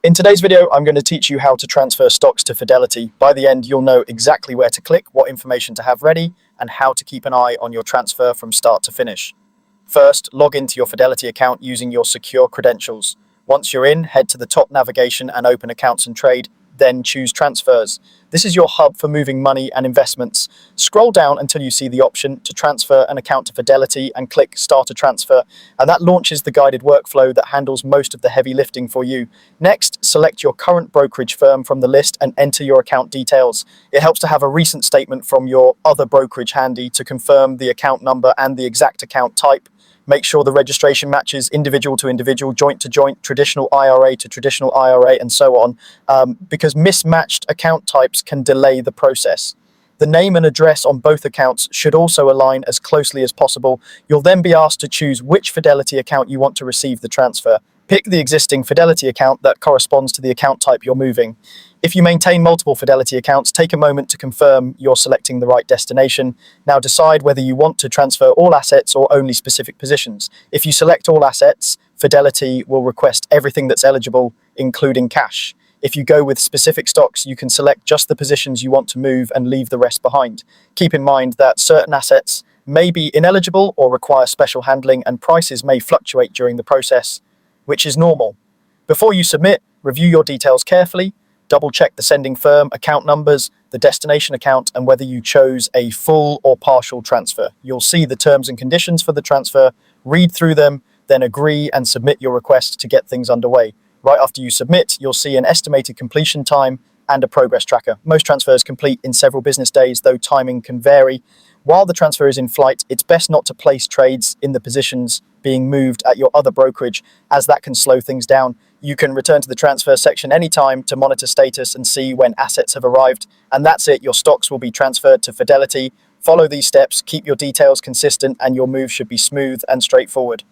In today's video, I'm going to teach you how to transfer stocks to Fidelity. By the end, you'll know exactly where to click, what information to have ready, and how to keep an eye on your transfer from start to finish. First, log into your Fidelity account using your secure credentials. Once you're in, head to the top navigation and open Accounts and Trade, then choose Transfers. This is your hub for moving money and investments. Scroll down until you see the option to transfer an account to Fidelity and click Start a Transfer, and that launches the guided workflow that handles most of the heavy lifting for you. Next, select your current brokerage firm from the list and enter your account details. It helps to have a recent statement from your other brokerage handy to confirm the account number and the exact account type. Make sure the registration matches individual to individual, joint to joint, traditional IRA to traditional IRA, and so on, because mismatched account types can delay the process. The name and address on both accounts should also align as closely as possible. You'll then be asked to choose which Fidelity account you want to receive the transfer. Pick the existing Fidelity account that corresponds to the account type you're moving. If you maintain multiple Fidelity accounts, take a moment to confirm you're selecting the right destination. Now decide whether you want to transfer all assets or only specific positions. If you select all assets, Fidelity will request everything that's eligible, including cash. If you go with specific stocks, you can select just the positions you want to move and leave the rest behind. Keep in mind that certain assets may be ineligible or require special handling, and prices may fluctuate during the process, which is normal. Before you submit, review your details carefully. Double-check the sending firm, account numbers, the destination account, and whether you chose a full or partial transfer. You'll see the terms and conditions for the transfer, read through them, then agree and submit your request to get things underway. Right after you submit, you'll see an estimated completion time and a progress tracker. Most transfers complete in several business days, though timing can vary. While the transfer is in flight, it's best not to place trades in the positions being moved at your other brokerage, as that can slow things down. You can return to the transfer section anytime to monitor status and see when assets have arrived. And that's it, your stocks will be transferred to Fidelity. Follow these steps, keep your details consistent, and your move should be smooth and straightforward.